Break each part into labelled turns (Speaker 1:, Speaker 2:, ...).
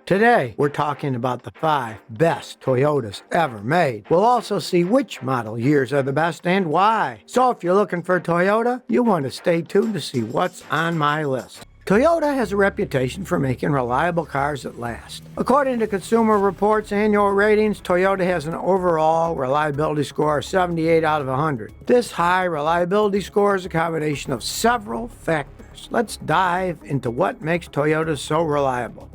Speaker 1: Today, we're talking about the 5 best Toyotas ever made. We'll also see which model years are the best and why. So if you're looking for a Toyota, you'll want to stay tuned to see what's on my list. Toyota has a reputation for making reliable cars that last. According to Consumer Reports annual ratings, Toyota has an overall reliability score of 78 out of 100. This high reliability score is a combination of several factors. Let's dive into what makes Toyota so reliable.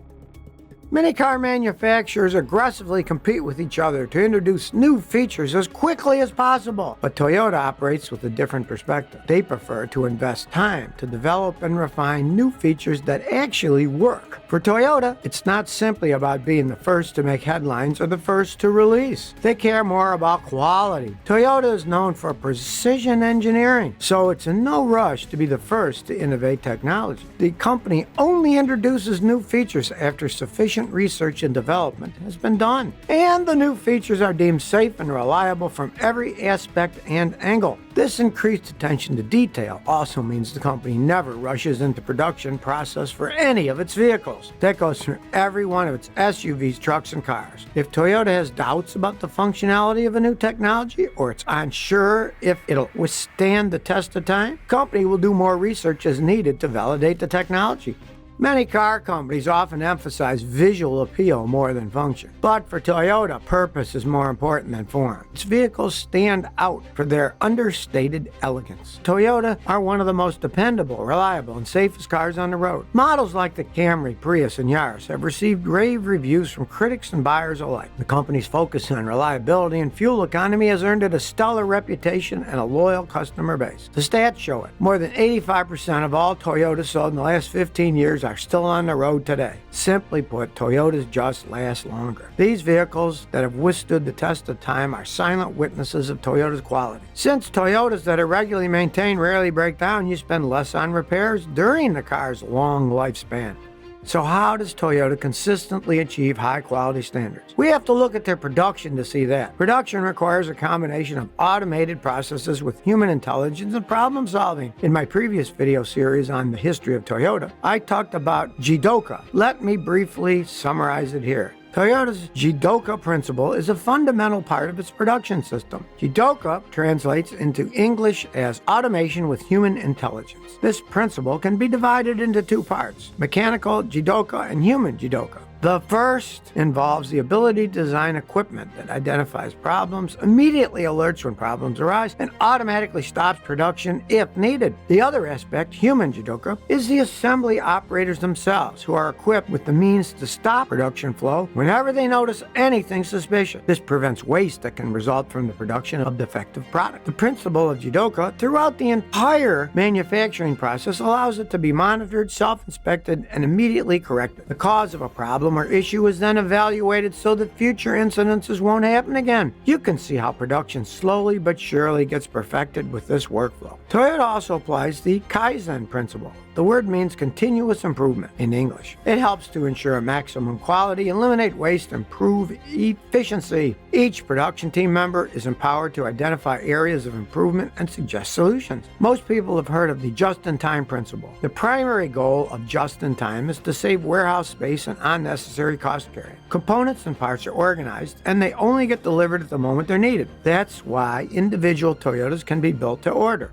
Speaker 1: Many car manufacturers aggressively compete with each other to introduce new features as quickly as possible. But Toyota operates with a different perspective. They prefer to invest time to develop and refine new features that actually work. For Toyota, it's not simply about being the first to make headlines or the first to release. They care more about quality. Toyota is known for precision engineering, so it's in no rush to be the first to innovate technology. The company only introduces new features after sufficient research and development has been done, and the new features are deemed safe and reliable from every aspect and angle. This increased attention to detail also means the company never rushes into production process for any of its vehicles. That goes for every one of its SUVs, trucks, and cars. If Toyota has doubts about the functionality of a new technology, or it's unsure if it'll withstand the test of time, the company will do more research as needed to validate the technology. Many car companies often emphasize visual appeal more than function. But for Toyota, purpose is more important than form. Its vehicles stand out for their understated elegance. Toyota are one of the most dependable, reliable, and safest cars on the road. Models like the Camry, Prius, and Yaris have received rave reviews from critics and buyers alike. The company's focus on reliability and fuel economy has earned it a stellar reputation and a loyal customer base. The stats show it. More than 85% of all Toyotas sold in the last 15 years are still on the road today. Simply put, Toyotas just last longer. These vehicles that have withstood the test of time are silent witnesses of Toyota's quality. Since Toyotas that are regularly maintained rarely break down, you spend less on repairs during the car's long lifespan. So how does Toyota consistently achieve high-quality standards? We have to look at their production to see that. Production requires a combination of automated processes with human intelligence and problem-solving. In my previous video series on the history of Toyota, I talked about Jidoka. Let me briefly summarize it here. Toyota's Jidoka principle is a fundamental part of its production system. Jidoka translates into English as automation with human intelligence. This principle can be divided into 2 parts: mechanical Jidoka and human Jidoka. The first involves the ability to design equipment that identifies problems, immediately alerts when problems arise, and automatically stops production if needed. The other aspect, human Jidoka, is the assembly operators themselves, who are equipped with the means to stop production flow whenever they notice anything suspicious. This prevents waste that can result from the production of defective product. The principle of Jidoka throughout the entire manufacturing process allows it to be monitored, self-inspected, and immediately corrected. The cause of a problem or issue is then evaluated so that future incidences won't happen again. You can see how production slowly but surely gets perfected with this workflow. Toyota also applies the Kaizen principle. The word means continuous improvement in English. It helps to ensure maximum quality, eliminate waste, and improve efficiency. Each production team member is empowered to identify areas of improvement and suggest solutions. Most people have heard of the just-in-time principle. The primary goal of just-in-time is to save warehouse space and unnecessary cost carrying. Components and parts are organized, and they only get delivered at the moment they're needed. That's why individual Toyotas can be built to order.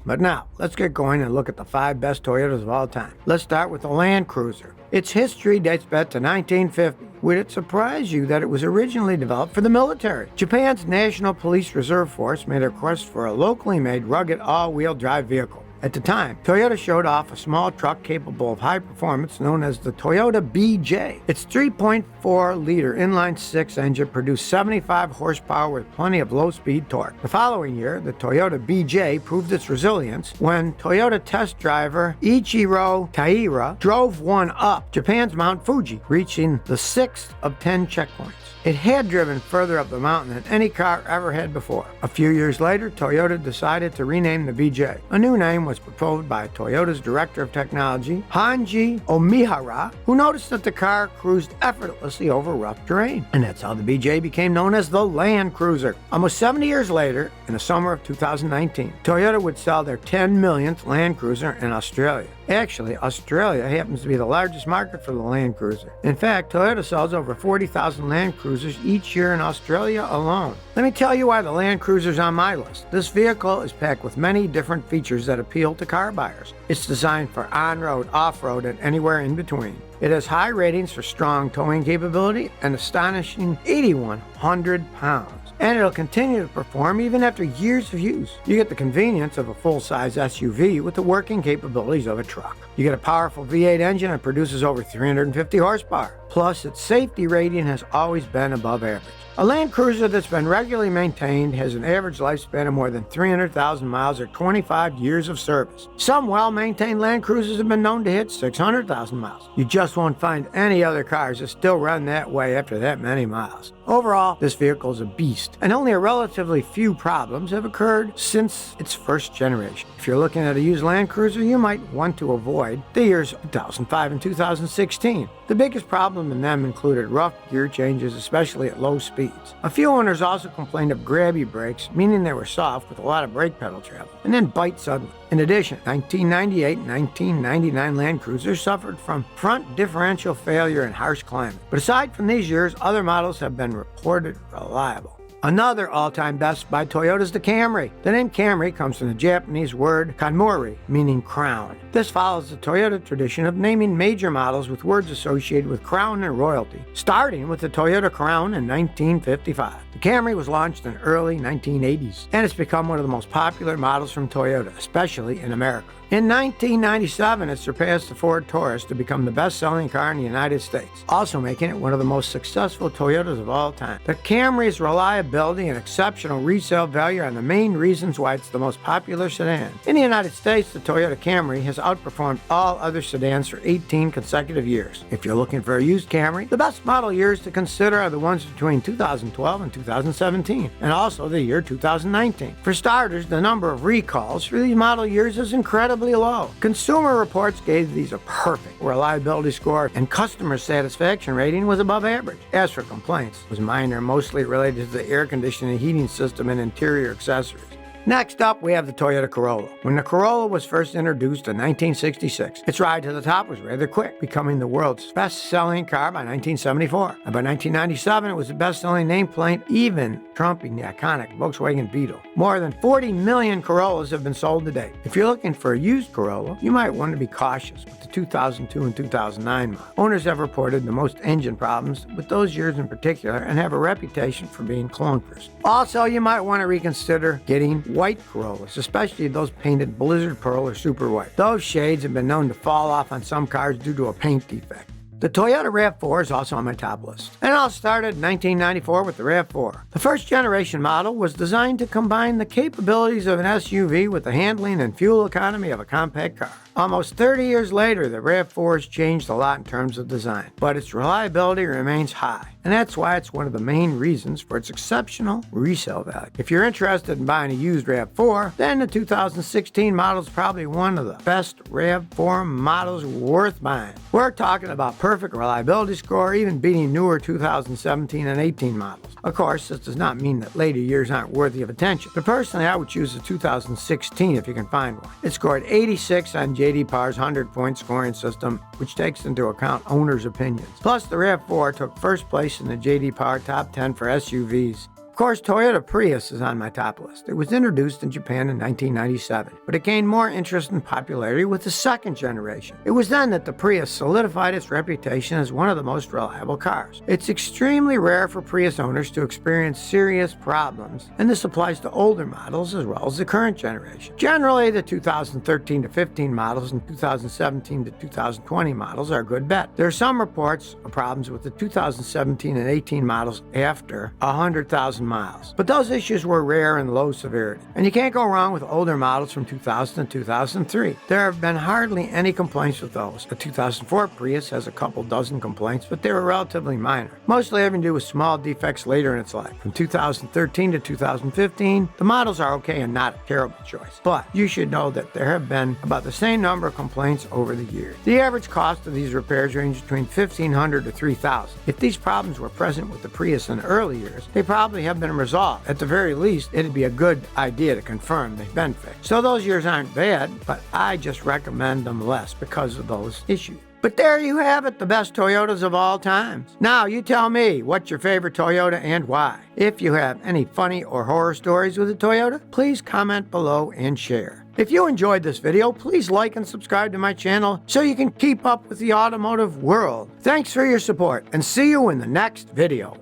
Speaker 1: But now, let's get going and look at the 5 best Toyotas of all time. Let's start with the Land Cruiser. Its history dates back to 1950. Would it surprise you that it was originally developed for the military? Japan's National Police Reserve Force made a request for a locally made, rugged, all-wheel drive vehicle. At the time, Toyota showed off a small truck capable of high performance known as the Toyota BJ. Its 3.4-liter inline-6 engine produced 75 horsepower with plenty of low-speed torque. The following year, the Toyota BJ proved its resilience when Toyota test driver Ichiro Taira drove one up Japan's Mount Fuji, reaching the 6th of 10 checkpoints. It had driven further up the mountain than any car ever had before. A few years later, Toyota decided to rename the BJ. A new name was proposed by Toyota's Director of Technology, Hanji Omihara, who noticed that the car cruised effortlessly over rough terrain. And that's how the BJ became known as the Land Cruiser. Almost 70 years later, in the summer of 2019, Toyota would sell their 10 millionth Land Cruiser in Australia. Actually, Australia happens to be the largest market for the Land Cruiser. In fact, Toyota sells over 40,000 Land Cruisers each year in Australia alone. Let me tell you why the Land Cruiser's on my list. This vehicle is packed with many different features that appeal to car buyers. It's designed for on-road, off-road, and anywhere in between. It has high ratings for strong towing capability and astonishing 8,100 pounds. And it'll continue to perform even after years of use. You get the convenience of a full-size SUV with the working capabilities of a truck. You get a powerful V8 engine that produces over 350 horsepower. Plus, its safety rating has always been above average. A Land Cruiser that's been regularly maintained has an average lifespan of more than 300,000 miles or 25 years of service. Some well-maintained Land Cruisers have been known to hit 600,000 miles. You just won't find any other cars that still run that way after that many miles. Overall, this vehicle is a beast, and only a relatively few problems have occurred since its first generation. If you're looking at a used Land Cruiser, you might want to avoid the years 2005 and 2016. The biggest problem in them included rough gear changes, especially at low speeds. A few owners also complained of grabby brakes, meaning they were soft with a lot of brake pedal travel, and then bite suddenly. In addition, 1998 and 1999 Land Cruisers suffered from front differential failure and harsh climate. But aside from these years, other models have been reported reliable. Another all-time best by Toyota is the Camry. The name Camry comes from the Japanese word kanmori, meaning crown. This follows the Toyota tradition of naming major models with words associated with crown and royalty, starting with the Toyota Crown in 1955. The Camry was launched in early 1980s, and it's become one of the most popular models from Toyota, especially in America. In 1997, it surpassed the Ford Taurus to become the best-selling car in the United States, also making it one of the most successful Toyotas of all time. The Camry's reliability and exceptional resale value are the main reasons why it's the most popular sedan. In the United States, the Toyota Camry has outperformed all other sedans for 18 consecutive years. If you're looking for a used Camry, the best model years to consider are the ones between 2012 and 2017, and also the year 2019. For starters, the number of recalls for these model years is incredibly low. Consumer Reports gave these a perfect reliability score, and customer satisfaction rating was above average. As for complaints, it was minor, mostly related to the air conditioning, heating system, and interior accessories. Next up, we have the Toyota Corolla. When the Corolla was first introduced in 1966, its ride to the top was rather quick, becoming the world's best-selling car by 1974. And by 1997, it was the best-selling nameplate, even trumping the iconic Volkswagen Beetle. More than 40 million Corollas have been sold to date. If you're looking for a used Corolla, you might want to be cautious with the 2002 and 2009 model. Owners have reported the most engine problems with those years in particular and have a reputation for being clunkers. Also, you might want to reconsider getting white Corollas, especially those painted Blizzard Pearl or Super White. Those shades have been known to fall off on some cars due to a paint defect. The Toyota RAV4 is also on my top list. And it all started in 1994 with the RAV4. The first generation model was designed to combine the capabilities of an SUV with the handling and fuel economy of a compact car. Almost 30 years later, the RAV4 has changed a lot in terms of design, but its reliability remains high, and that's why it's one of the main reasons for its exceptional resale value. If you're interested in buying a used RAV4, then the 2016 model is probably one of the best RAV4 models worth buying. We're talking about perfect reliability score, even beating newer 2017 and 18 models. Of course, this does not mean that later years aren't worthy of attention, but personally I would choose the 2016 if you can find one. It scored 86 on J.D. Power's 100-point scoring system, which takes into account owners' opinions. Plus, the RAV4 took first place in the J.D. Power Top 10 for SUVs. Of course, Toyota Prius is on my top list. It was introduced in Japan in 1997, but it gained more interest and popularity with the second generation. It was then that the Prius solidified its reputation as one of the most reliable cars. It's extremely rare for Prius owners to experience serious problems, and this applies to older models as well as the current generation. Generally, the 2013 to 15 models and 2017 to 2020 models are a good bet. There are some reports of problems with the 2017 and 18 models after 100,000 miles. But those issues were rare and low severity. And you can't go wrong with older models from 2000 and 2003. There have been hardly any complaints with those. The 2004 Prius has a couple dozen complaints, but they were relatively minor, mostly having to do with small defects later in its life. From 2013 to 2015, the models are okay and not a terrible choice. But you should know that there have been about the same number of complaints over the years. The average cost of these repairs range between $1,500 to $3,000. If these problems were present with the Prius in the early years, they probably have have been resolved. At the very least, it'd be a good idea to confirm they've been fixed. So those years aren't bad, but I just recommend them less because of those issues. But there you have it, the best Toyotas of all times. Now, you tell me, what's your favorite Toyota and why? If you have any funny or horror stories with a Toyota, please comment below and share. If you enjoyed this video, please like and subscribe to my channel so you can keep up with the automotive world. Thanks for your support, and see you in the next video.